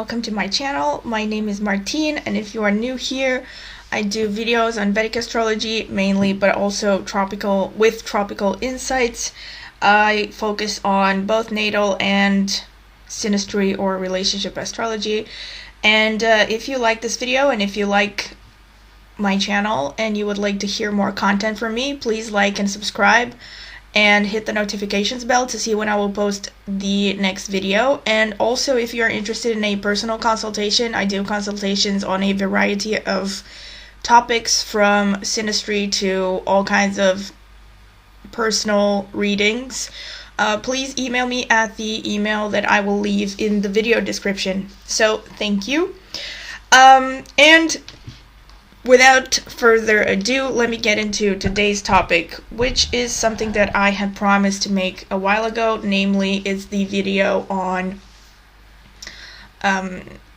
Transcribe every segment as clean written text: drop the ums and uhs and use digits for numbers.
welcome to my channel. My name is Martine, and if you are new here, I do videos on Vedic astrology mainly, but also tropical insights. I focus on both natal and synastry or relationship astrology. And if you like this video and if you like my channel and you would like to hear more content from me, please like and subscribe and hit the notifications bell to see when I will post the next video. And also, if you're interested in a personal consultation, I do consultations on a variety of topics from synastry to all kinds of personal readings. Please email me at the email that I will leave in the video description. So thank you. And without further ado, let me get into today's topic, which is something that I had promised to make a while ago. Namely, is the video on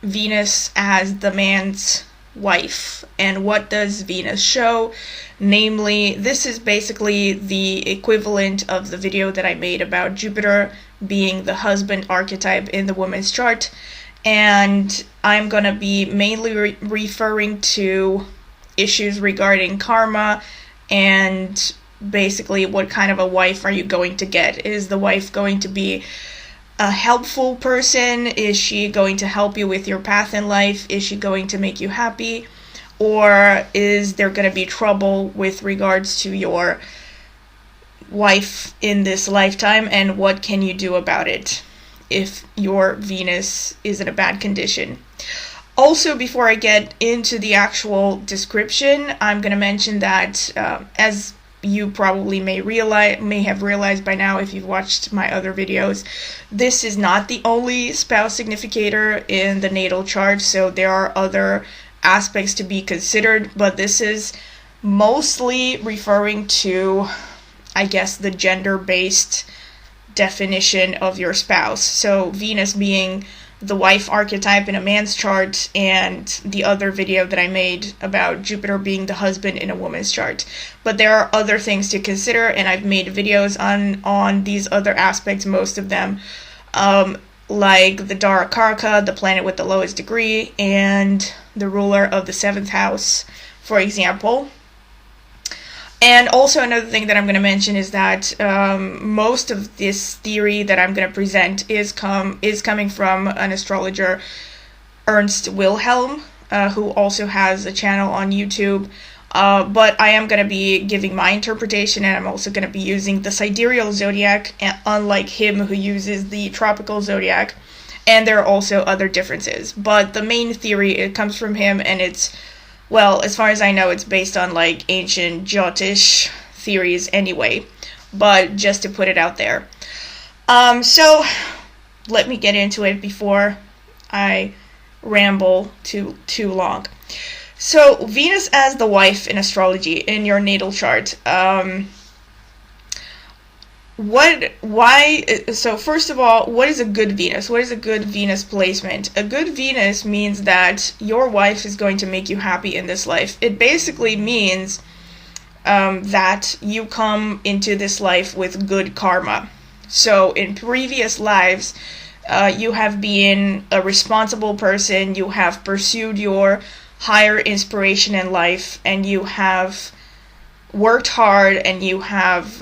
Venus as the man's wife, and what does Venus show. Namely, this is basically the equivalent of the video that I made about Jupiter being the husband archetype in the woman's chart, and I'm gonna be mainly referring to issues regarding karma and basically what kind of a wife are you going to get. Is the wife going to be a helpful person? Is she going to help you with your path in life? Is she going to make you happy? Or is there going to be trouble with regards to your wife in this lifetime, and what can you do about it if your Venus is in a bad condition? Also, before I get into the actual description, I'm going to mention that as you probably may have realized by now if you've watched my other videos, this is not the only spouse significator in the natal chart, so there are other aspects to be considered, but this is mostly referring to, I guess, the gender-based definition of your spouse. So Venus being the wife archetype in a man's chart, and the other video that I made about Jupiter being the husband in a woman's chart. But there are other things to consider, and I've made videos on these other aspects, most of them, like the Dara Karaka, the planet with the lowest degree, and the ruler of the 7th house, for example. And also another thing that I'm going to mention is that most of this theory that I'm going to present is coming from an astrologer, Ernst Wilhelm, who also has a channel on YouTube. But I am going to be giving my interpretation, and I'm also going to be using the sidereal zodiac, unlike him who uses the tropical zodiac. And there are also other differences. But the main theory, it comes from him, and it's, well, as far as I know, it's based on like ancient Jyotish theories anyway, but just to put it out there. So let me get into it before I ramble too long. So Venus as the wife in astrology in your natal chart. So first of all, what is a good Venus? What is a good Venus placement? A good Venus means that your wife is going to make you happy in this life. It basically means that you come into this life with good karma. So in previous lives, you have been a responsible person, you have pursued your higher inspiration in life, and you have worked hard, and you have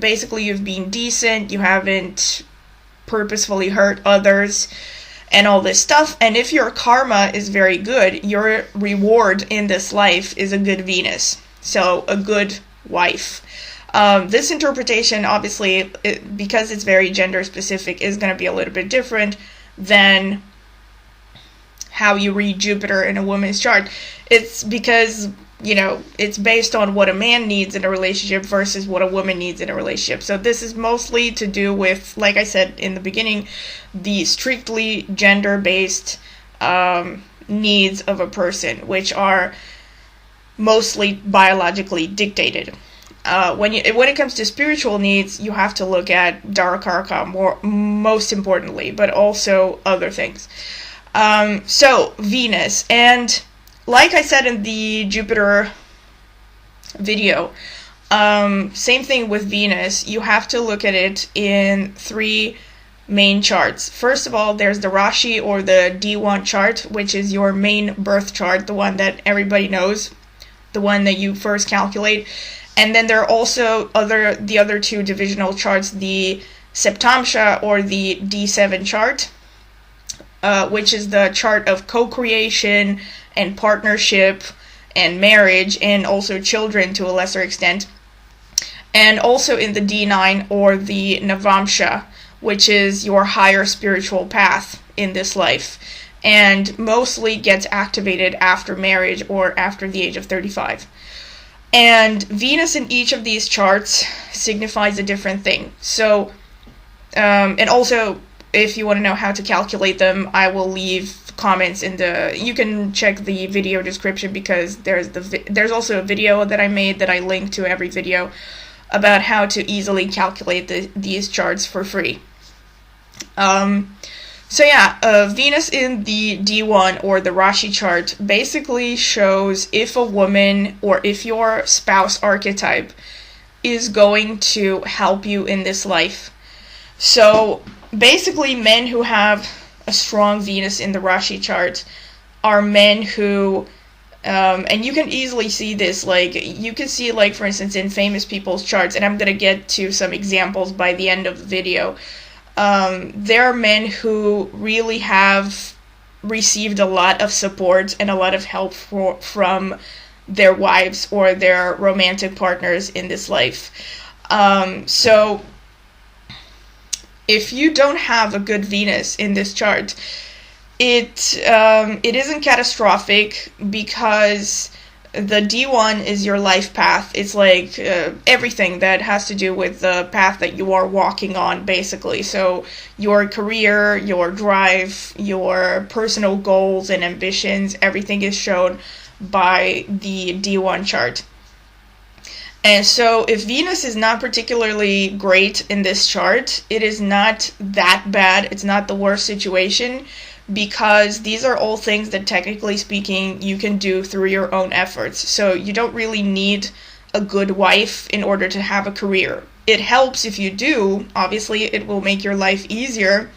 basically you've been decent, you haven't purposefully hurt others, and all this stuff. And if your karma is very good, your reward in this life is a good Venus, so a good wife. This interpretation, obviously, because it's very gender specific, is going to be a little bit different than how you read Jupiter in a woman's chart. It's because it's based on what a man needs in a relationship versus what a woman needs in a relationship. So this is mostly to do with, like I said in the beginning, the strictly gender-based needs of a person, which are mostly biologically dictated. When it comes to spiritual needs, you have to look at Dara Karaka most importantly, but also other things. So Venus, and like I said in the Jupiter video, same thing with Venus. You have to look at it in three main charts. First of all, there's the rashi or the D1 chart, which is your main birth chart, the one that everybody knows, the one that you first calculate. And then there are also the other two divisional charts, the Saptamsha or the D7 chart, which is the chart of co-creation and partnership and marriage, and also children to a lesser extent. And also in the D9 or the Navamsha, which is your higher spiritual path in this life, and mostly gets activated after marriage or after the age of 35. And Venus in each of these charts signifies a different thing. So, and also, if you want to know how to calculate them, I will leave comments in you can check the video description, because there's also a video that I made that I link to every video about how to easily calculate these charts for free. So yeah, Venus in the D1 or the Rashi chart basically shows if a woman or if your spouse archetype is going to help you in this life. So basically, men who have a strong Venus in the Rashi chart are men who, and you can easily see this, like, you can see, like, for instance, in famous people's charts, and I'm going to get to some examples by the end of the video. There are men who really have received a lot of support and a lot of help from their wives or their romantic partners in this life. So if you don't have a good Venus in this chart, it isn't catastrophic, because the D1 is your life path. It's like everything that has to do with the path that you are walking on, basically. So your career, your drive, your personal goals and ambitions, everything is shown by the D1 chart. And so if Venus is not particularly great in this chart, it is not that bad. It's not the worst situation, because these are all things that, technically speaking, you can do through your own efforts. So you don't really need a good wife in order to have a career. It helps if you do. Obviously, it will make your life easier,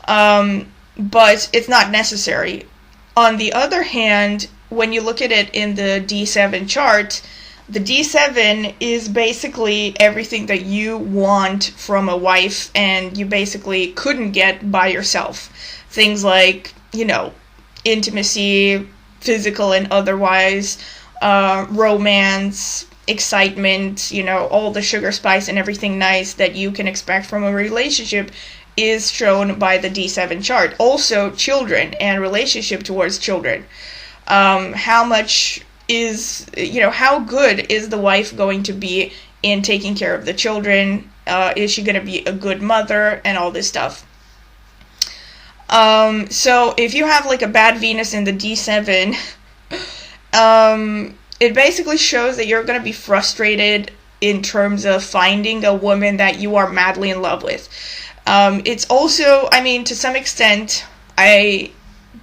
but it's not necessary. On the other hand, when you look at it in the D7 chart, the D7 is basically everything that you want from a wife and you basically couldn't get by yourself. Things like, intimacy, physical and otherwise, romance, excitement, all the sugar spice and everything nice that you can expect from a relationship is shown by the D7 chart. Also, children and relationship towards children. How good is the wife going to be in taking care of the children? Is she going to be a good mother and all this stuff? So if you have like a bad Venus in the D7, it basically shows that you're going to be frustrated in terms of finding a woman that you are madly in love with. It's also, to some extent, I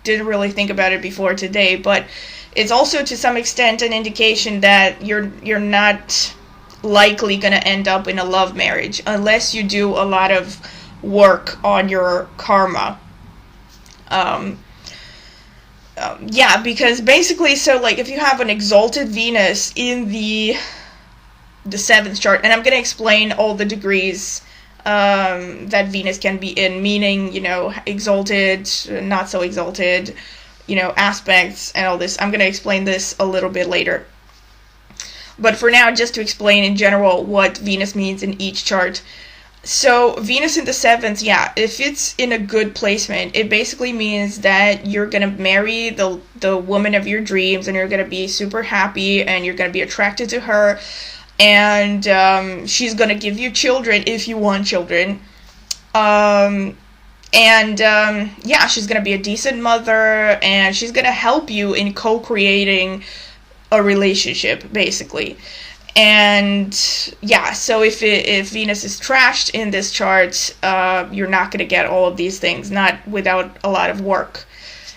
didn't really think about it before today, but it's also to some extent an indication that you're not likely going to end up in a love marriage unless you do a lot of work on your karma. Because basically, so like if you have an exalted Venus in the 7th chart, and I'm going to explain all the degrees that Venus can be in, meaning, exalted, not so exalted, aspects and all this. I'm going to explain this a little bit later. But for now, just to explain in general what Venus means in each chart. So Venus in the 7th, if it's in a good placement, it basically means that you're going to marry the woman of your dreams, and you're going to be super happy, and you're going to be attracted to her, and she's going to give you children if you want children. She's going to be a decent mother, and she's going to help you in co-creating a relationship, basically. And so if Venus is trashed in this chart, you're not going to get all of these things, not without a lot of work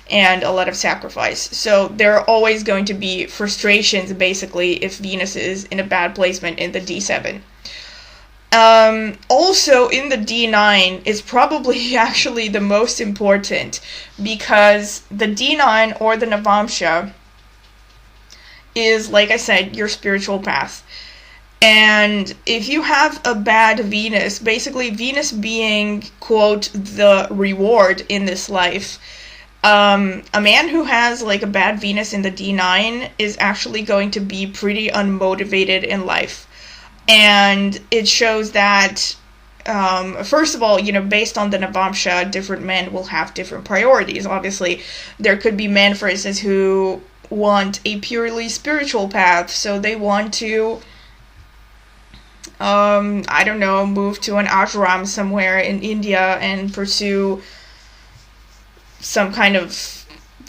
and a lot of sacrifice. So there are always going to be frustrations, basically, if Venus is in a bad placement in the D7. Also, in the D9 is probably actually the most important, because the D9 or the Navamsha is, like I said, your spiritual path. And if you have a bad Venus, basically Venus being, quote, the reward in this life, a man who has like a bad Venus in the D9 is actually going to be pretty unmotivated in life. And it shows that, first of all, based on the Navamsha, different men will have different priorities. Obviously, there could be men, for instance, who want a purely spiritual path, so they want to, I don't know, move to an ashram somewhere in India and pursue some kind of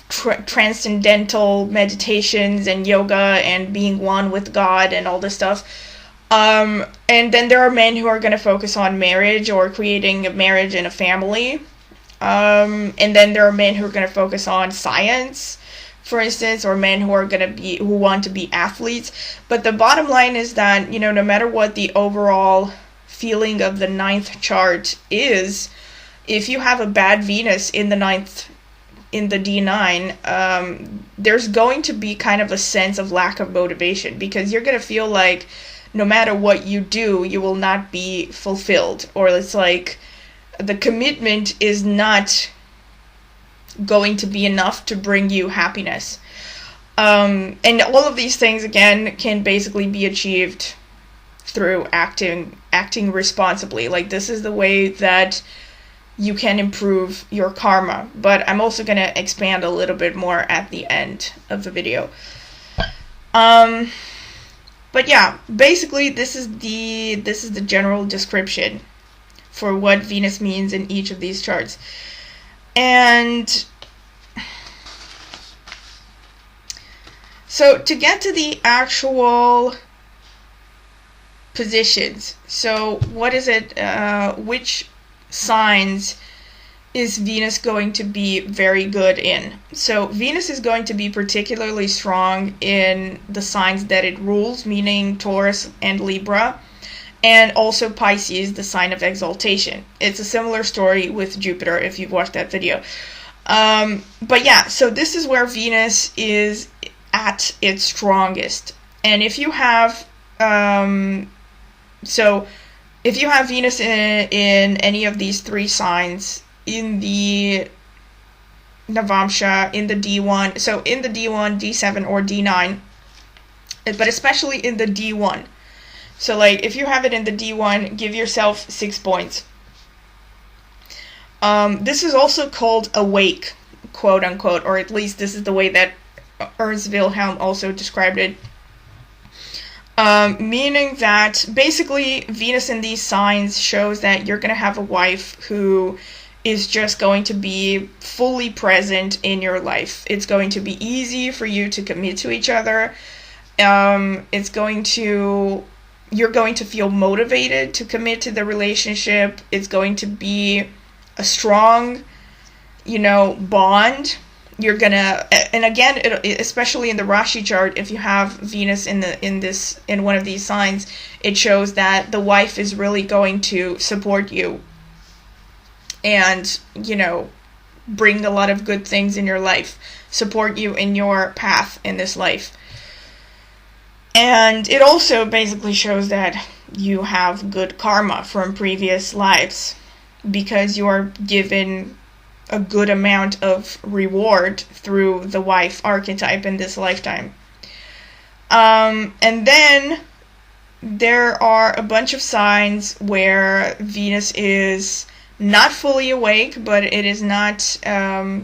transcendental meditations and yoga and being one with God and all this stuff. And then there are men who are going to focus on marriage or creating a marriage and a family. And then there are men who are going to focus on science, for instance, or men who want to be athletes. But the bottom line is that, no matter what the overall feeling of the 9th chart is, if you have a bad Venus in the 9th, in the D9, there's going to be kind of a sense of lack of motivation, because you're going to feel like no matter what you do, you will not be fulfilled, or it's like the commitment is not going to be enough to bring you happiness. And all of these things, again, can basically be achieved through acting responsibly. Like, this is the way that you can improve your karma. But I'm also going to expand a little bit more at the end of the video. But yeah, basically this is the general description for what Venus means in each of these charts. And so to get to the actual positions, so what is it, which signs is Venus going to be very good in? So Venus is going to be particularly strong in the signs that it rules, meaning Taurus and Libra, and also Pisces, the sign of exaltation. It's a similar story with Jupiter, if you've watched that video. But yeah, so this is where Venus is at its strongest. And if you have, if you have Venus in any of these three signs, in the Navamsha, in the D1, so in the D1, D7, or D9, but especially in the D1. So like, if you have it in the D1, give yourself 6 points. This is also called awake, quote unquote, or at least this is the way that Ernst Wilhelm also described it. Meaning that basically Venus in these signs shows that you're going to have a wife who is just going to be fully present in your life. It's going to be easy for you to commit to each other. You're going to feel motivated to commit to the relationship. It's going to be a strong, bond. You're gonna, and again, especially in the rashi chart, if you have Venus in one of these signs, it shows that the wife is really going to support you and, bring a lot of good things in your life, support you in your path in this life. And it also basically shows that you have good karma from previous lives, because you are given a good amount of reward through the wife archetype in this lifetime. And then there are a bunch of signs where Venus is not fully awake, but it is not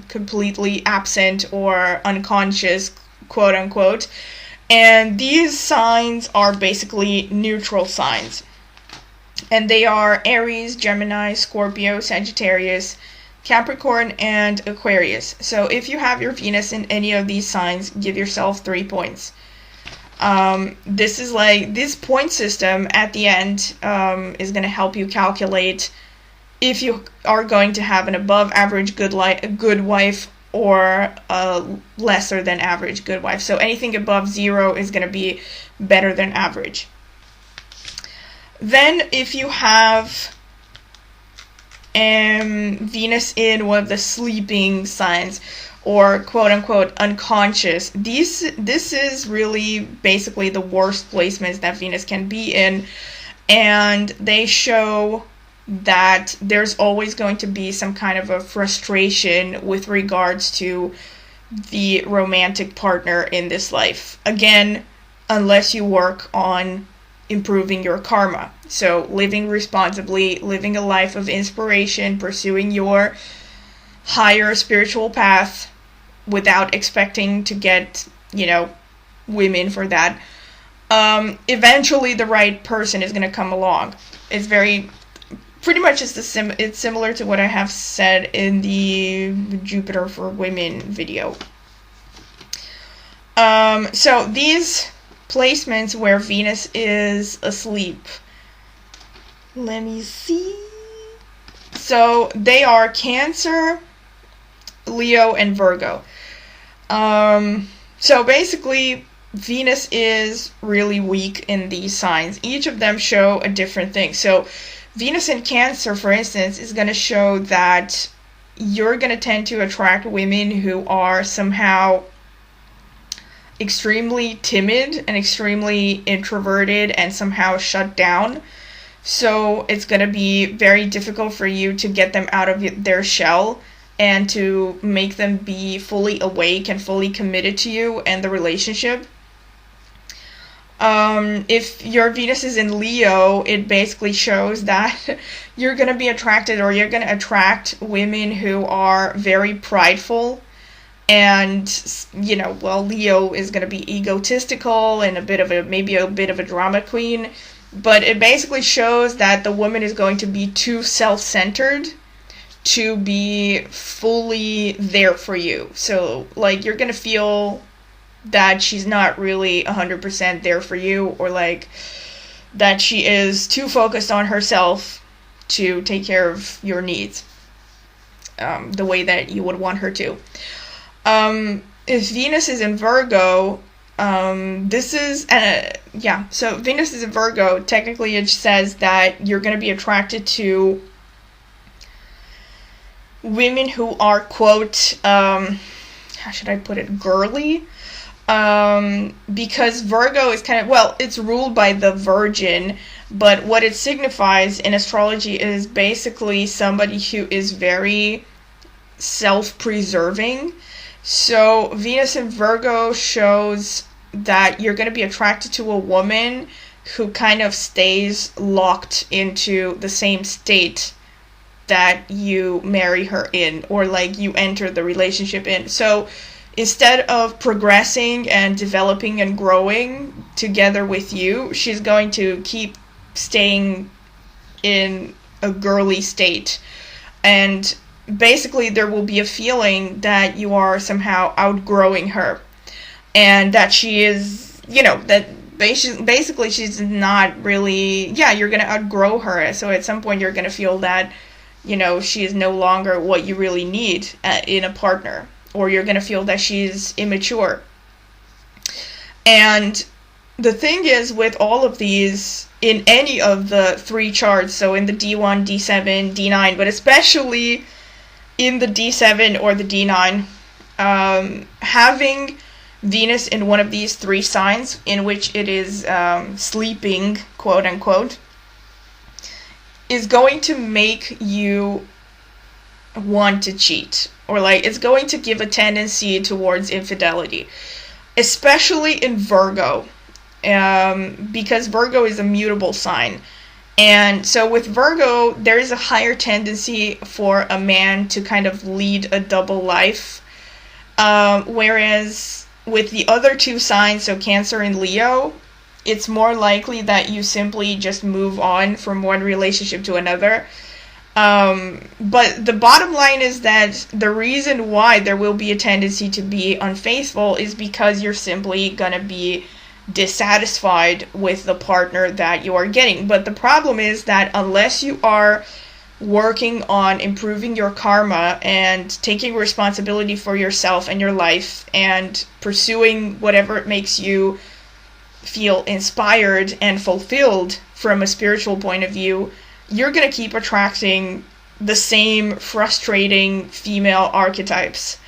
completely absent or unconscious, quote unquote. And these signs are basically neutral signs. And they are Aries, Gemini, Scorpio, Sagittarius, Capricorn, and Aquarius. So if you have your Venus in any of these signs, give yourself 3 points. This is like, this point system at the end is going to help you calculate if you are going to have an above average good wife or a lesser than average good wife. So anything above 0 is going to be better than average. Then if you have Venus in one of the sleeping signs, or quote-unquote unconscious, this is really basically the worst placements that Venus can be in, and they show that there's always going to be some kind of a frustration with regards to the romantic partner in this life. Again, unless you work on improving your karma. So living responsibly, living a life of inspiration, pursuing your higher spiritual path without expecting to get, women for that. Eventually the right person is going to come along. It's it's similar to what I have said in the Jupiter for Women video. So these placements where Venus is asleep, let me see. So they are Cancer, Leo, and Virgo. So basically, Venus is really weak in these signs. Each of them show a different thing. So Venus in Cancer, for instance, is going to show that you're going to tend to attract women who are somehow extremely timid and extremely introverted and somehow shut down. So it's going to be very difficult for you to get them out of their shell and to make them be fully awake and fully committed to you and the relationship. If your Venus is in Leo, it basically shows that you're going to be attracted, or you're going to attract women who are very prideful. And, Leo is going to be egotistical and maybe a bit of a drama queen. But it basically shows that the woman is going to be too self-centered to be fully there for you. So, you're going to feel that she's not really 100% there for you, or that she is too focused on herself to take care of your needs the way that you would want her to. If Venus is in Virgo, so Venus is in Virgo, technically it says that you're going to be attracted to women who are, quote, how should I put it, girly? Because Virgo is it's ruled by the Virgin, but what it signifies in astrology is basically somebody who is very self-preserving. So Venus in Virgo shows that you're going to be attracted to a woman who kind of stays locked into the same state that you marry her in, or you enter the relationship in. So instead of progressing and developing and growing together with you, she's going to keep staying in a girly state. And basically there will be a feeling that you are somehow outgrowing her, and that she is, that basically she's not really, you're going to outgrow her. So at some point you're going to feel that, she is no longer what you really need in a partner, or you're going to feel that she's immature. And the thing is, with all of these, in any of the three charts, so in the D1, D7, D9, but especially in the D7 or the D9, having Venus in one of these three signs in which it is sleeping, quote unquote, is going to make you want to cheat, or it's going to give a tendency towards infidelity, especially in Virgo, because Virgo is a mutable sign. And so with Virgo, there is a higher tendency for a man to kind of lead a double life, whereas with the other two signs, so Cancer and Leo, it's more likely that you simply just move on from one relationship to another. But the bottom line is that the reason why there will be a tendency to be unfaithful is because you're simply going to be dissatisfied with the partner that you are getting. But the problem is that unless you are working on improving your karma and taking responsibility for yourself and your life and pursuing whatever makes you feel inspired and fulfilled from a spiritual point of view, you're going to keep attracting the same frustrating female archetypes.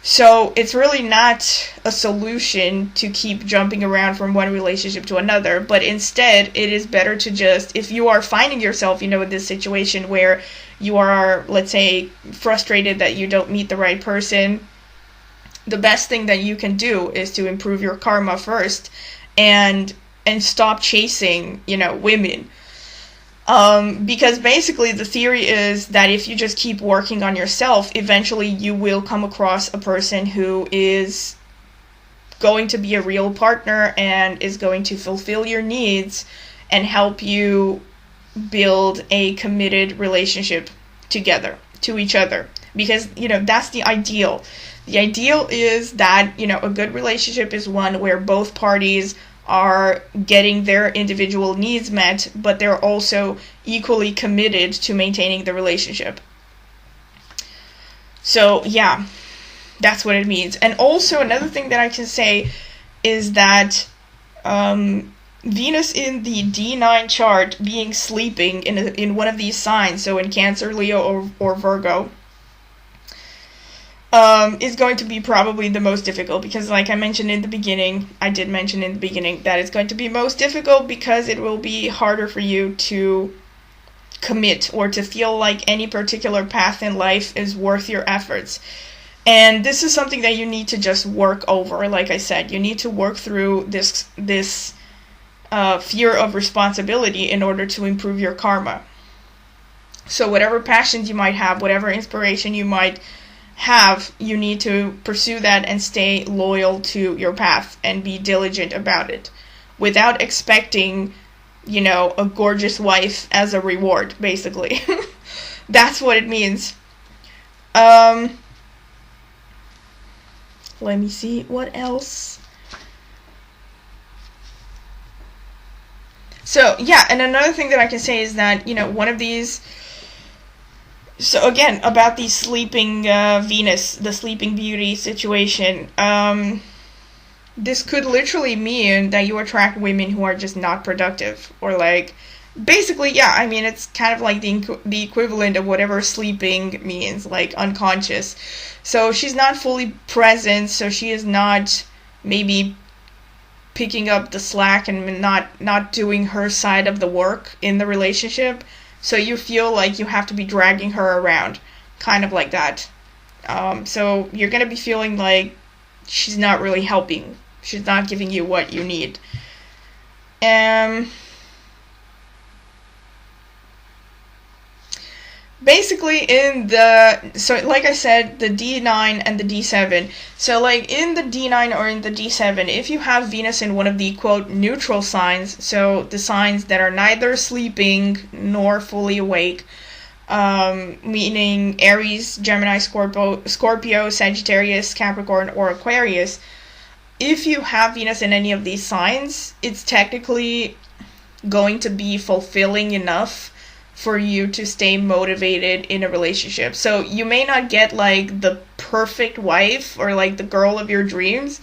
So it's really not a solution to keep jumping around from one relationship to another, but instead it is better to just, if you are finding yourself, in this situation where you are, let's say, frustrated that you don't meet the right person, the best thing that you can do is to improve your karma first and stop chasing, women. Because basically the theory is that if you just keep working on yourself, eventually you will come across a person who is going to be a real partner and is going to fulfill your needs and help you build a committed relationship together, to each other. Because, that's the ideal. The ideal is that, a good relationship is one where both parties are getting their individual needs met, but they're also equally committed to maintaining the relationship. So, yeah, that's what it means. And also, another thing that I can say is that Venus in the D9 chart being sleeping in one of these signs, so in Cancer, Leo, or Virgo, is going to be probably the most difficult, because like I did mention in the beginning, that it's going to be most difficult because it will be harder for you to commit or to feel like any particular path in life is worth your efforts. And this is something that you need to just work over. Like I said, you need to work through this fear of responsibility in order to improve your karma. So whatever passions you might have, whatever inspiration you might have, you need to pursue that and stay loyal to your path and be diligent about it without expecting, a gorgeous wife as a reward, basically. That's what it means. Let me see what else. So, yeah, and another thing that I can say is that, one of these... So again, about the sleeping Venus, the sleeping beauty situation, this could literally mean that you attract women who are just not productive, or basically, yeah, it's kind of like the equivalent of whatever sleeping means, like unconscious. So she's not fully present, so she is not maybe picking up the slack and not doing her side of the work in the relationship. So you feel like you have to be dragging her around, kind of like that. So you're going to be feeling like she's not really helping. She's not giving you what you need. Basically so like I said, the D9 and the D7. So in the D9 or in the D7, if you have Venus in one of the quote neutral signs, so the signs that are neither sleeping nor fully awake, meaning Aries, Gemini, Scorpio, Sagittarius, Capricorn, or Aquarius, if you have Venus in any of these signs, it's technically going to be fulfilling enough for you to stay motivated in a relationship. So you may not get the perfect wife or the girl of your dreams,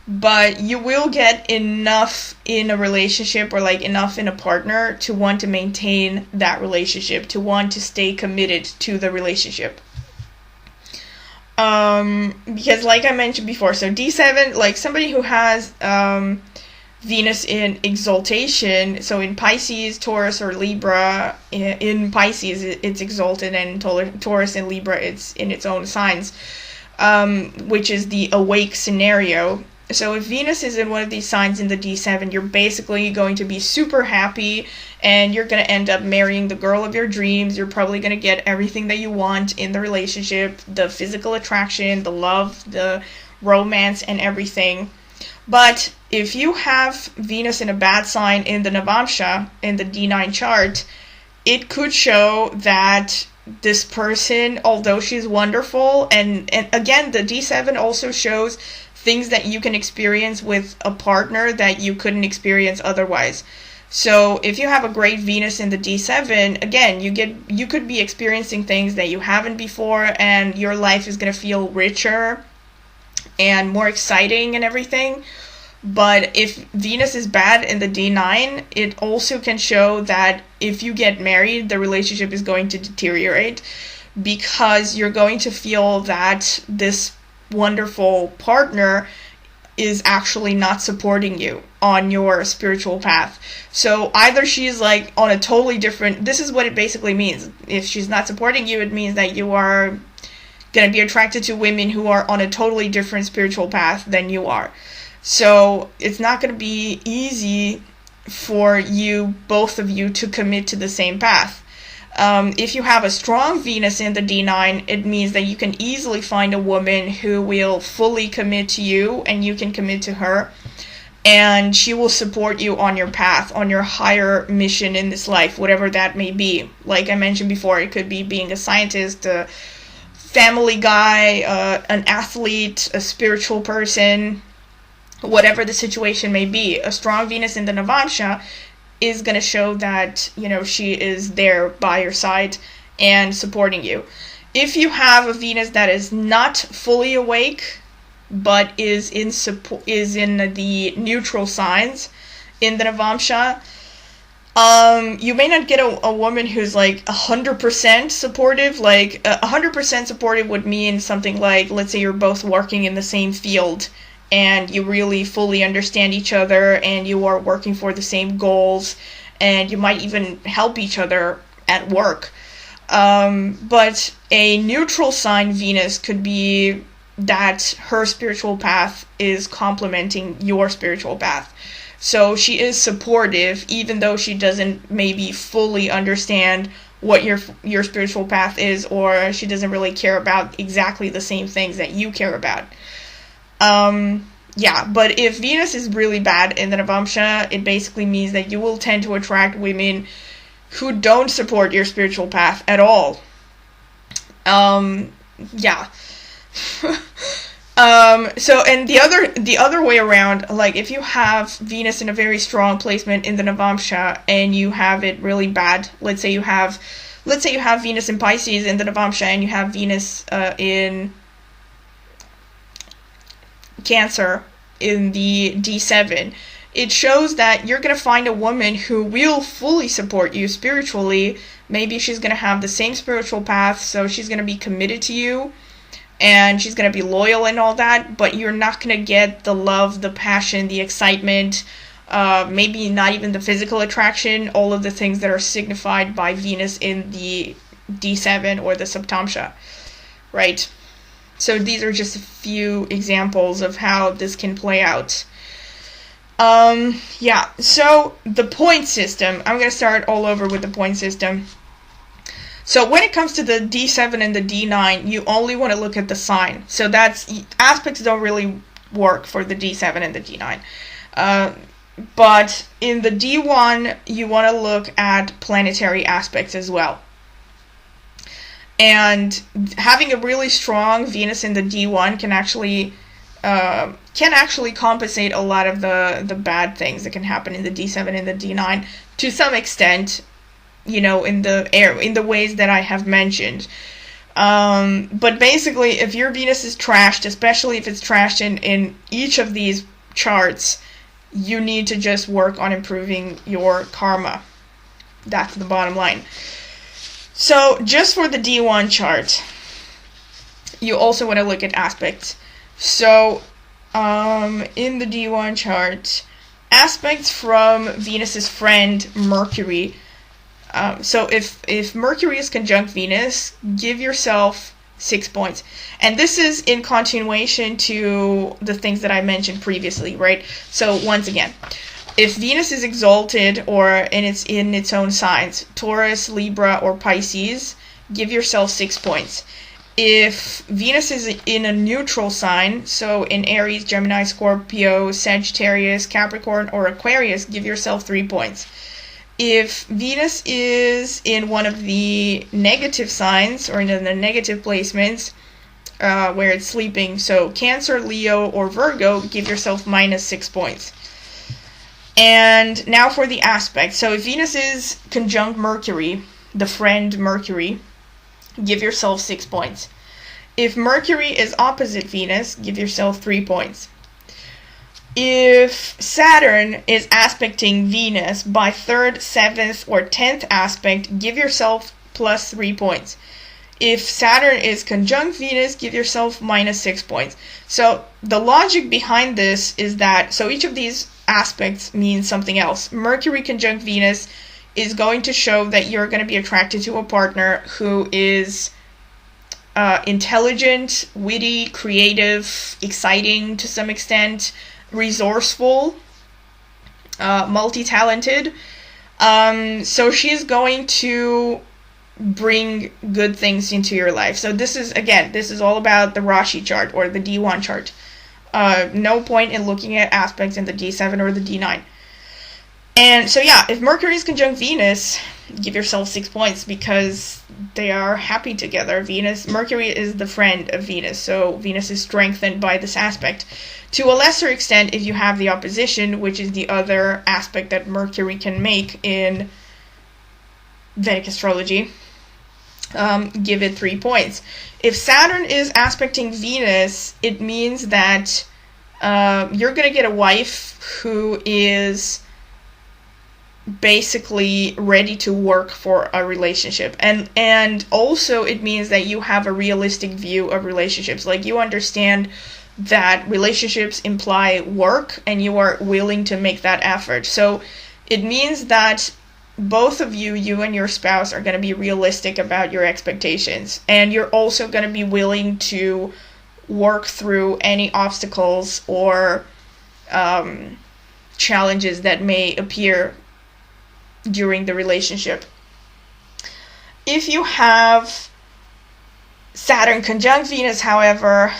but you will get enough in a relationship or enough in a partner to want to maintain that relationship, to want to stay committed to the relationship. Because like I mentioned before, so D7, somebody who has Venus in exaltation, so in Pisces, Taurus, or Libra, in Pisces it's exalted, and Taurus and Libra it's in its own signs, which is the awake scenario. So if Venus is in one of these signs in the D7, you're basically going to be super happy, and you're going to end up marrying the girl of your dreams. You're probably going to get everything that you want in the relationship, the physical attraction, the love, the romance, and everything. But if you have Venus in a bad sign in the Navamsha, in the D9 chart, it could show that this person, although she's wonderful, and again, the D7 also shows things that you can experience with a partner that you couldn't experience otherwise. So if you have a great Venus in the D7, again, you could be experiencing things that you haven't before, and your life is going to feel richer and more exciting and everything. But if Venus is bad in the D9, it also can show that if you get married, the relationship is going to deteriorate, because you're going to feel that this wonderful partner is actually not supporting you on your spiritual path. So either she's like on a totally different, this is what it basically means. If she's not supporting you, it means that you are going to be attracted to women who are on a totally different spiritual path than you are. So it's not going to be easy for you, both of you, to commit to the same path. If you have a strong Venus in the D9, it means that you can easily find a woman who will fully commit to you and you can commit to her. And she will support you on your path, on your higher mission in this life, whatever that may be. Like I mentioned before, it could be being a scientist, a family guy, an athlete, a spiritual person, whatever the situation may be. A strong Venus in the Navamsha is going to show that, she is there by your side and supporting you. If you have a Venus that is not fully awake, but is in the neutral signs in the Navamsha, you may not get a woman who's like 100% supportive. Like 100% supportive would mean something like, let's say you're both working in the same field and you really fully understand each other and you are working for the same goals and you might even help each other at work. But a neutral sign Venus could be that her spiritual path is complementing your spiritual path. So she is supportive, even though she doesn't maybe fully understand what your spiritual path is, or she doesn't really care about exactly the same things that you care about. But if Venus is really bad in the Navamsha, it basically means that you will tend to attract women who don't support your spiritual path at all. And the other way around, like if you have Venus in a very strong placement in the Navamsha and you have it really bad, let's say you have Venus in Pisces in the Navamsha and you have Venus in Cancer in the D7, it shows that you're going to find a woman who will fully support you spiritually. Maybe she's going to have the same spiritual path, so she's going to be committed to you and she's going to be loyal and all that, but you're not going to get the love, the passion, the excitement, maybe not even the physical attraction, all of the things that are signified by Venus in the D7 or the Saptamsha, right? So these are just a few examples of how this can play out. So the point system, I'm going to start all over with the point system. So when it comes to the D7 and the D9, you only want to look at the sign. So aspects don't really work for the D7 and the D9. But in the D1, you want to look at planetary aspects as well. And having a really strong Venus in the D1 can actually compensate a lot of the bad things that can happen in the D7 and the D9 to some extent, in the ways that I have mentioned. But basically, if your Venus is trashed, especially if it's trashed in each of these charts, you need to just work on improving your karma. That's the bottom line. So just for the D1 chart, you also want to look at aspects. So in the D1 chart, aspects from Venus's friend Mercury. So if Mercury is conjunct Venus, give yourself 6 points. And this is in continuation to the things that I mentioned previously, right? So once again, if Venus is exalted and it's in its own signs, Taurus, Libra, or Pisces, give yourself 6 points. If Venus is in a neutral sign, so in Aries, Gemini, Scorpio, Sagittarius, Capricorn, or Aquarius, give yourself 3 points. If Venus is in one of the negative signs, or in the negative placements, where it's sleeping, so Cancer, Leo, or Virgo, give yourself -6 points. And now for the aspect. So if Venus is conjunct Mercury, the friend Mercury, give yourself 6 points. If Mercury is opposite Venus, give yourself 3 points. If Saturn is aspecting Venus by 3rd, 7th, or 10th aspect, give yourself plus 3 points. If Saturn is conjunct Venus, give yourself minus 6 points. So the logic behind this is that, so each of these aspects means something else. Mercury conjunct Venus is going to show that you're going to be attracted to a partner who is intelligent, witty, creative, exciting to some extent, resourceful, multi-talented. So she's going to bring good things into your life. So this is all about the Rashi chart or the D1 chart. No point in looking at aspects in the D7 or the D9. And so yeah, if Mercury is conjunct Venus, give yourself 6 points because they are happy together. Mercury is the friend of Venus, so Venus is strengthened by this aspect. To a lesser extent, if you have the opposition, which is the other aspect that Mercury can make in Vedic astrology, give it 3 points. If Saturn is aspecting Venus, it means that you're going to get a wife who is basically ready to work for a relationship, and also it means that you have a realistic view of relationships. Like, you understand that relationships imply work and you are willing to make that effort. So it means that both of you and your spouse, are going to be realistic about your expectations, and you're also going to be willing to work through any obstacles or challenges that may appear during the relationship. If you have Saturn conjunct Venus, however,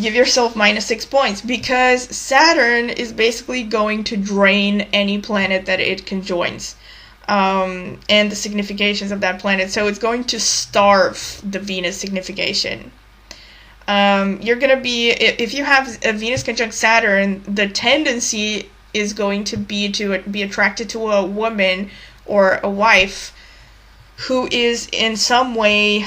give yourself minus 6 points, because Saturn is basically going to drain any planet that it conjoins, and the significations of that planet. So it's going to starve the Venus signification. You're going to be, if you have a Venus conjunct Saturn, the tendency is going to be attracted to a woman or a wife who is in some way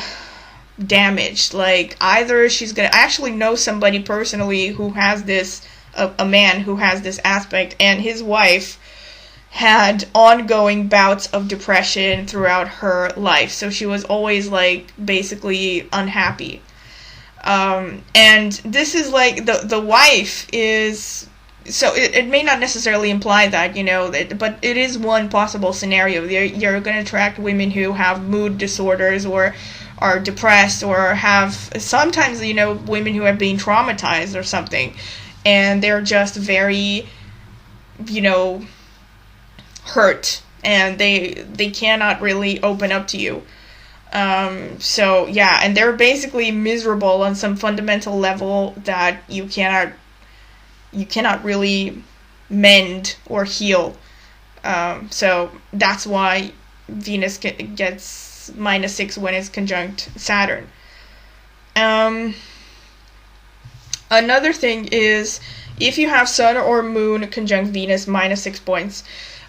damaged. Like, either she's gonna actually know somebody personally who has this, a man who has this aspect, and his wife had ongoing bouts of depression throughout her life, so she was always like basically unhappy. And this is like the wife is, so it may not necessarily imply that, but it is one possible scenario. You're going to attract women who have mood disorders or are depressed, or have sometimes, women who have been traumatized or something, and they're just very, hurt, and they cannot really open up to you. So yeah, and they're basically miserable on some fundamental level that you cannot really mend or heal. So that's why Venus gets minus 6 when it's conjunct Saturn. Another thing is, if you have Sun or Moon conjunct Venus, minus 6 points.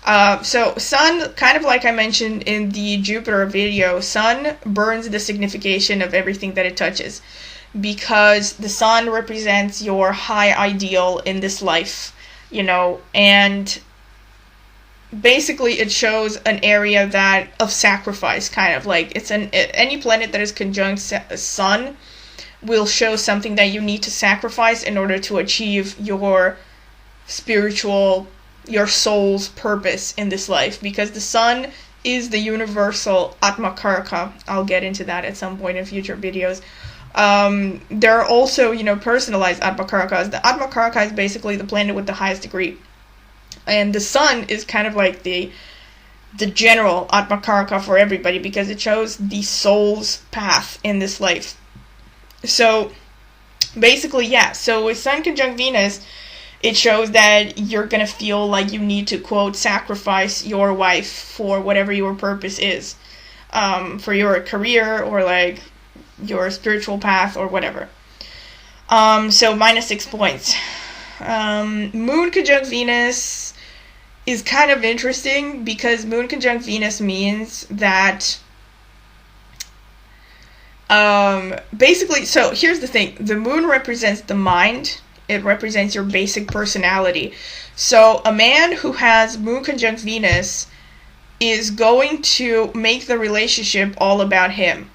So Sun, kind of like I mentioned in the Jupiter video, Sun burns the signification of everything that it touches, because the Sun represents your high ideal in this life, and basically it shows an area of sacrifice, kind of like any planet that is conjunct Sun will show something that you need to sacrifice in order to achieve your soul's purpose in this life, because the Sun is the universal Atma Karaka. I'll get into that at some point in future videos. There are also, personalized Atma Karakas. The Atma Karaka is basically the planet with the highest degree, and the Sun is kind of like the general Atma Karaka for everybody, because it shows the soul's path in this life. So basically, yeah, so with Sun conjunct Venus, it shows that you're gonna feel like you need to, quote, sacrifice your wife for whatever your purpose is, for your career or like your spiritual path or whatever. So minus 6 points. Moon conjunct Venus is kind of interesting, because Moon conjunct Venus means that basically, so here's the thing. The Moon represents the mind, It represents your basic personality. So a man who has Moon conjunct Venus is going to make the relationship all about him.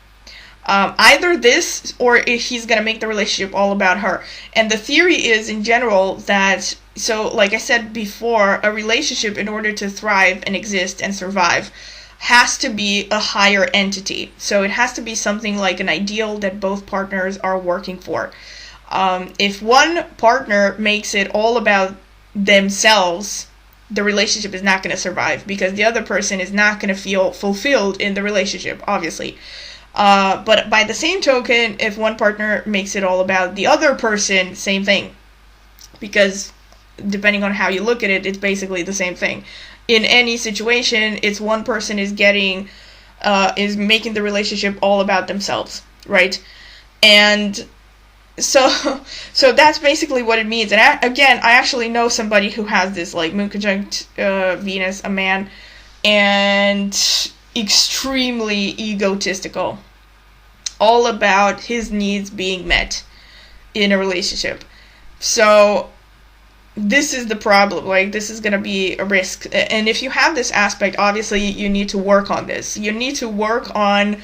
Either this, or he's going to make the relationship all about her. And the theory is, in general, that, so like I said before, a relationship, in order to thrive and exist and survive, has to be a higher entity. So it has to be something like an ideal that both partners are working for. If one partner makes it all about themselves, the relationship is not going to survive, because the other person is not going to feel fulfilled in the relationship, obviously. But by the same token, if one partner makes it all about the other person, same thing. Because depending on how you look at it, it's basically the same thing. In any situation, it's one person is making the relationship all about themselves, right? And so that's basically what it means. And I actually know somebody who has this, like, Moon conjunct Venus, a man, and extremely egotistical, all about his needs being met in a relationship. So this is the problem. Like, this is going to be a risk. And if you have this aspect, obviously you need to work on this. You need to work on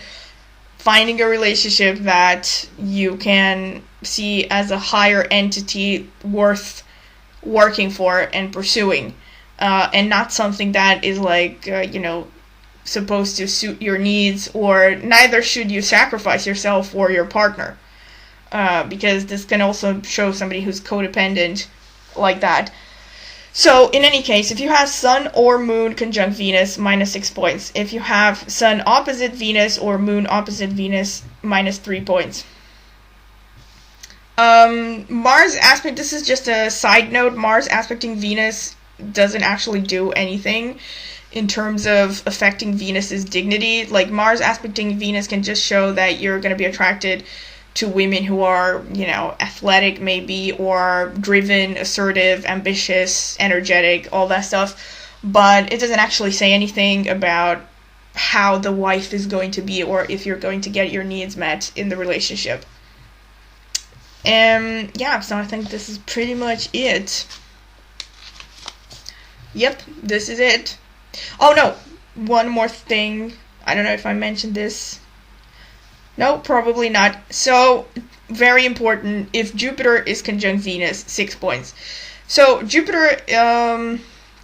finding a relationship that you can see as a higher entity worth working for and pursuing, and not something that is like, supposed to suit your needs, or neither should you sacrifice yourself for your partner, because this can also show somebody who's codependent like that. So in any case, if you have Sun or Moon conjunct Venus, -6 points. If you have Sun opposite Venus or Moon opposite Venus, -3 points. Mars aspect, this is just a side note, Mars aspecting Venus doesn't actually do anything in terms of affecting Venus's dignity. Like, Mars aspecting Venus can just show that you're going to be attracted to women who are, athletic maybe, or driven, assertive, ambitious, energetic, all that stuff. But it doesn't actually say anything about how the wife is going to be, or if you're going to get your needs met in the relationship. So I think this is pretty much it. Yep, this is it. Oh no, one more thing. I don't know if I mentioned this. No, probably not. So, very important, if Jupiter is conjunct Venus, 6 points. So, Jupiter,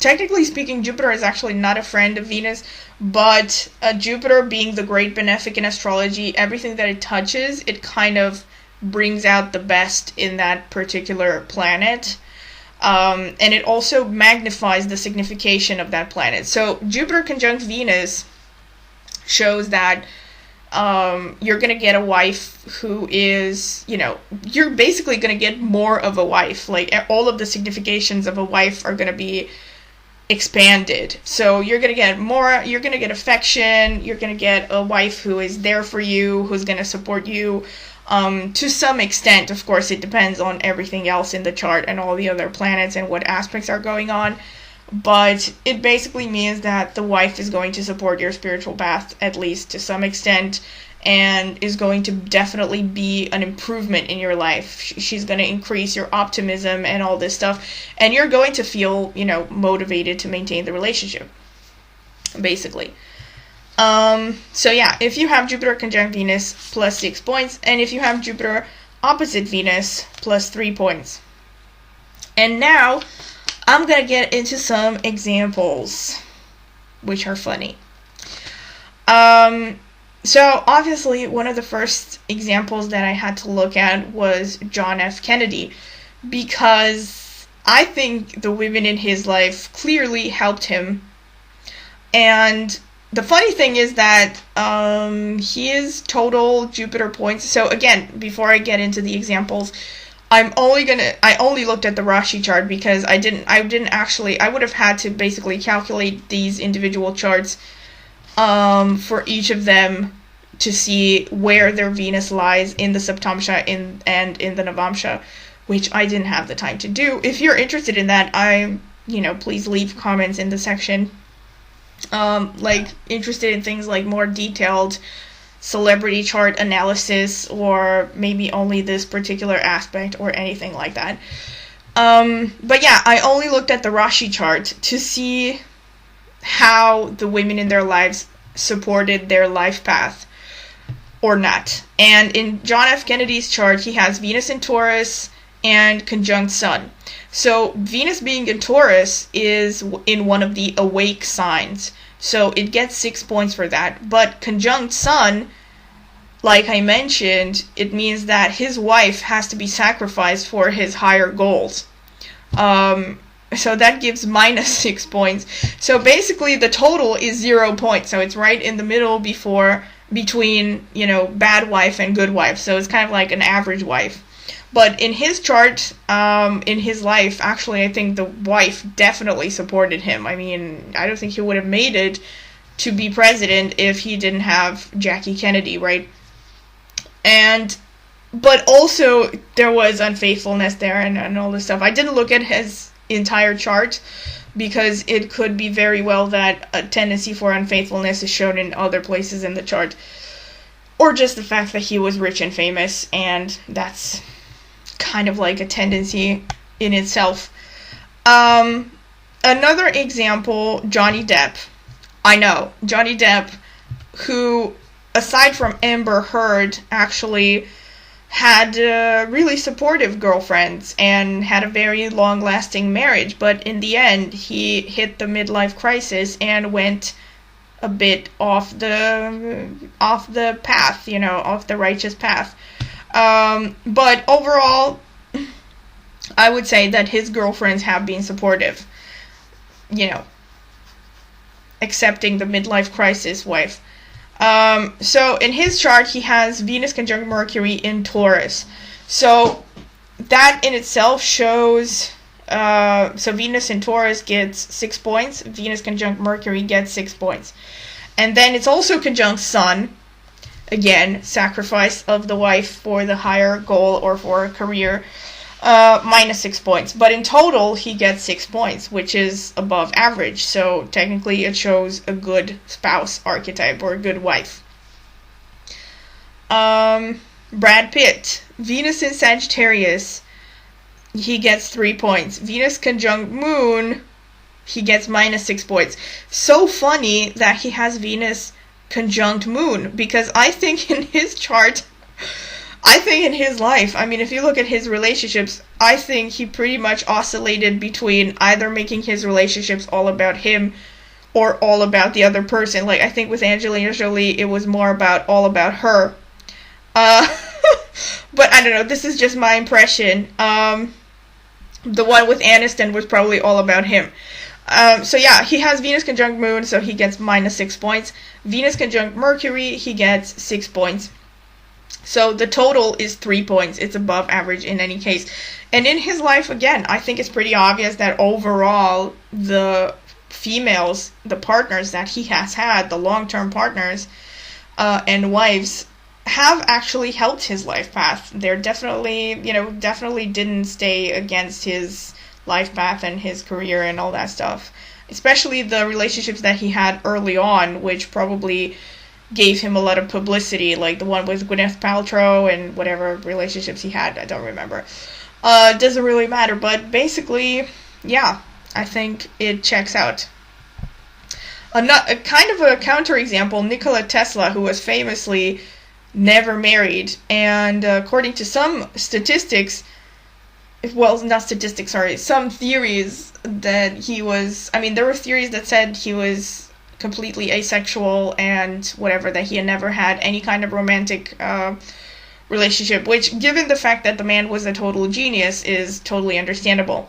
technically speaking, Jupiter is actually not a friend of Venus, but Jupiter, being the great benefic in astrology, everything that it touches, it kind of brings out the best in that particular planet. And it also magnifies the signification of that planet. So, Jupiter conjunct Venus shows that you're going to get a wife who is, you're basically going to get more of a wife. Like, all of the significations of a wife are going to be expanded. So you're going to get more, you're going to get affection, you're going to get a wife who is there for you, who's going to support you. To some extent, of course, it depends on everything else in the chart and all the other planets and what aspects are going on. But it basically means that the wife is going to support your spiritual path, at least to some extent, and is going to definitely be an improvement in your life. She's going to increase your optimism and all this stuff, and you're going to feel, motivated to maintain the relationship, basically. So yeah, if you have Jupiter conjunct Venus, +6 points, and if you have Jupiter opposite Venus, +3 points. And now I'm going to get into some examples, which are funny. So obviously one of the first examples that I had to look at was John F. Kennedy, because I think the women in his life clearly helped him. And the funny thing is that his total Jupiter points, so again, before I get into the examples, I only looked at the rashi chart, because I would have had to basically calculate these individual charts for each of them to see where their Venus lies in the Saptamsha and in the Navamsha, which I didn't have the time to do. If you're interested in that, please leave comments in the section. Interested in things like more detailed celebrity chart analysis, or maybe only this particular aspect, or anything like that. But yeah, I only looked at the Rashi chart to see how the women in their lives supported their life path or not. And in John F. Kennedy's chart, he has Venus in Taurus and conjunct Sun. So Venus being in Taurus is in one of the awake signs. So it gets 6 points for that. But conjunct Sun, like I mentioned, it means that his wife has to be sacrificed for his higher goals. So that gives minus 6 points. So basically the total is 0 points. So it's right in the middle between, bad wife and good wife. So it's kind of like an average wife. But in his chart, in his life, actually, I think the wife definitely supported him. I mean, I don't think he would have made it to be president if he didn't have Jackie Kennedy, right? But also there was unfaithfulness there and all this stuff. I didn't look at his entire chart because it could be very well that a tendency for unfaithfulness is shown in other places in the chart. Or just the fact that he was rich and famous, and that's kind of like a tendency in itself. Another example, Johnny Depp. I know, Johnny Depp, who, aside from Amber Heard, actually had really supportive girlfriends and had a very long-lasting marriage, but in the end he hit the midlife crisis and went a bit off the path, off the righteous path. But overall, I would say that his girlfriends have been supportive, accepting the midlife crisis wife. So in his chart, he has Venus conjunct Mercury in Taurus. So that in itself shows, so Venus in Taurus gets 6 points, Venus conjunct Mercury gets 6 points. And then it's also conjunct Sun, again, sacrifice of the wife for the higher goal or for a career, minus 6 points. But in total, he gets 6 points, which is above average. So technically, it shows a good spouse archetype or a good wife. Brad Pitt, Venus in Sagittarius, he gets 3 points. Venus conjunct Moon, he gets minus 6 points. So funny that he has Venus conjunct Moon, because I think in his chart, I think in his life, I mean, if you look at his relationships, I think he pretty much oscillated between either making his relationships all about him or all about the other person. Like, I think with Angelina Jolie, it was more all about her. But I don't know, this is just my impression. The one with Aniston was probably all about him. So yeah, he has Venus conjunct Moon, so he gets minus 6 points. Venus conjunct Mercury, he gets 6 points. So the total is 3 points. It's above average in any case. And in his life, again, I think it's pretty obvious that overall the females, the partners that he has had, the long-term partners and wives, have actually helped his life path. They're definitely didn't stay against his life path and his career and all that stuff. Especially the relationships that he had early on, which probably gave him a lot of publicity, like the one with Gwyneth Paltrow and whatever relationships he had, I don't remember. Doesn't really matter, but basically, yeah, I think it checks out. A kind of a counterexample, Nikola Tesla, who was famously never married, and according to some statistics, some theories that he was, there were theories that said he was completely asexual and whatever, that he had never had any kind of romantic relationship, which, given the fact that the man was a total genius, is totally understandable.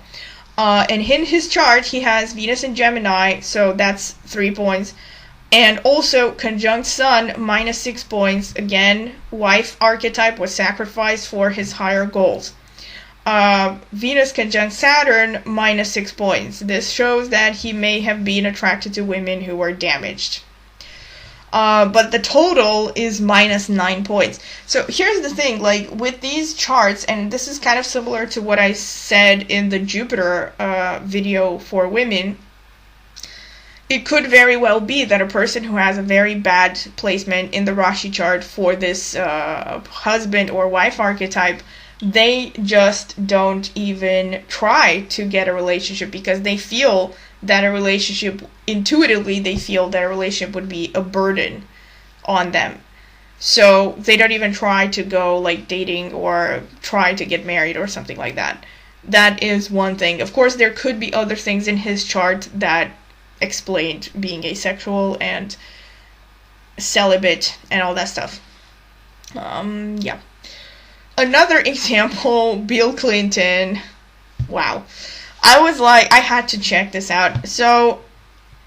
And in his chart, he has Venus in Gemini, so that's 3 points. And also conjunct Sun, minus 6 points. Again, wife archetype was sacrificed for his higher goals. Venus conjunct Saturn, minus 6 points. This shows that he may have been attracted to women who were damaged. But the total is minus 9 points. So here's the thing, like with these charts, and this is kind of similar to what I said in the Jupiter video for women, it could very well be that a person who has a very bad placement in the Rashi chart for this husband or wife archetype they just don't even try to get a relationship because they feel that a relationship, intuitively, they feel that a relationship would be a burden on them. So they don't even try to go like dating or try to get married or something like that. That is one thing. Of course, there could be other things in his chart that explained being asexual and celibate and all that stuff. Yeah. Another example, Bill Clinton. Wow. I was like, I had to check this out. So,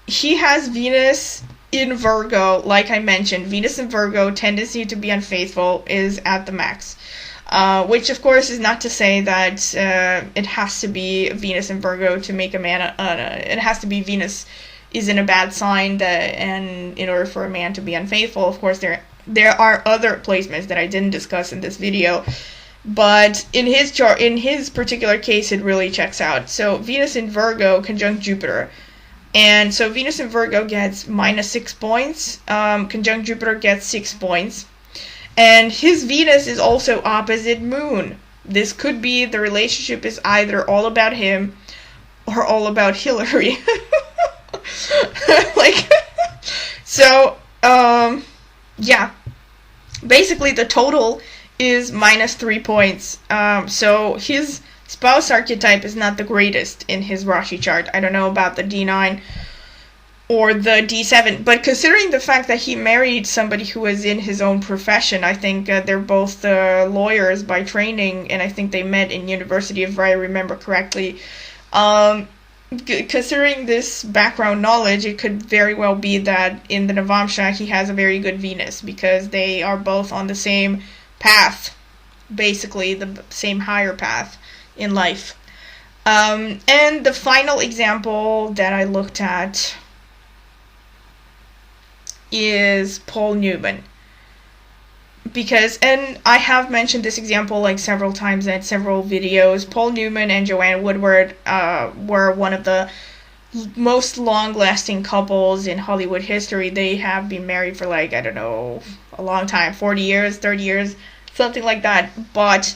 he has Venus in Virgo, like I mentioned. Venus in Virgo, tendency to be unfaithful is at the max. Which, of course, is not to say that it has to be Venus in Virgo to make a man... it has to be Venus is in a bad sign, and in order for a man to be unfaithful. Of course, there are other placements that I didn't discuss in this video. But in his chart, in his particular case, it really checks out. So, Venus in Virgo conjunct Jupiter. And so, Venus in Virgo gets -6 points. Conjunct Jupiter gets 6 points. And his Venus is also opposite Moon. This could be the relationship is either all about him or all about Hillary. Like, so, yeah. Basically, the total is -3 points. So his spouse archetype is not the greatest in his rashi chart. I don't know about the D9 or the D7, but considering the fact that he married somebody who was in his own profession, I think they're both lawyers by training, and I think they met in university, if I remember correctly. Considering this background knowledge, it could very well be that in the Navamsha he has a very good Venus, because they are both on the same path, basically the same higher path in life. And the final example that I looked at is Paul Newman. Because, and I have mentioned this example like several times in several videos, Paul Newman and Joanne Woodward were one of the most long-lasting couples in Hollywood history. They have been married for like, I don't know, a long time, 40 years, 30 years, something like that. But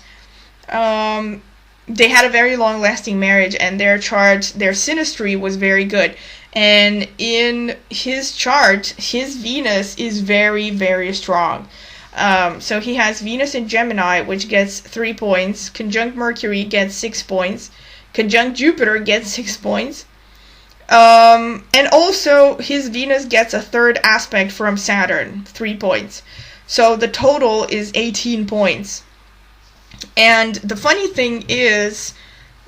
they had a very long-lasting marriage, and their chart, their synastry was very good. And in his chart, his Venus is very, very strong. So he has Venus in Gemini, which gets 3 points. Conjunct Mercury gets 6 points. Conjunct Jupiter gets 6 points. And also, his Venus gets a third aspect from Saturn, 3 points. So the total is 18 points. And the funny thing is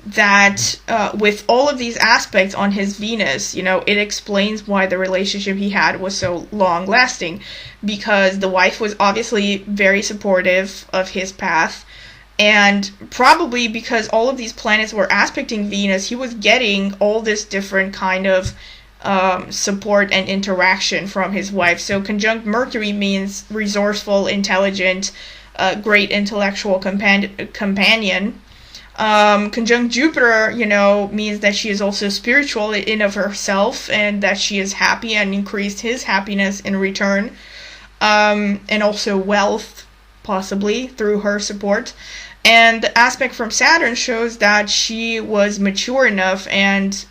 that with all of these aspects on his Venus, you know, it explains why the relationship he had was so long-lasting. Because the wife was obviously very supportive of his path. And probably because all of these planets were aspecting Venus, he was getting all this different kind of support and interaction from his wife. So conjunct Mercury means resourceful, intelligent, great intellectual companion. Conjunct Jupiter, you know, means that she is also spiritual in of herself, and that she is happy and increased his happiness in return. And also wealth, possibly, through her support. And the aspect from Saturn shows that she was mature enough, and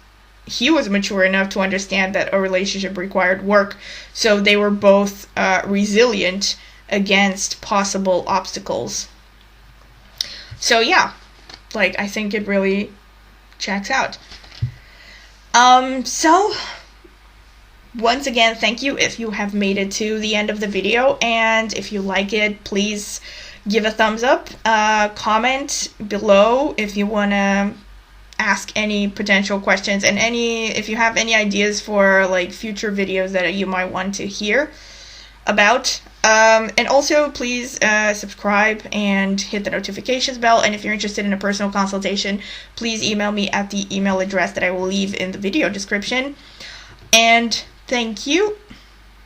he was mature enough to understand that a relationship required work. So they were both resilient against possible obstacles. So yeah, like, I think it really checks out. So once again, thank you if you have made it to the end of the video, and if you like it, please give a thumbs up, comment below if you want to ask any potential questions, and if you have any ideas for like future videos that you might want to hear about. And also, please subscribe and hit the notifications bell. And if you're interested in a personal consultation, please email me at the email address that I will leave in the video description. And thank you.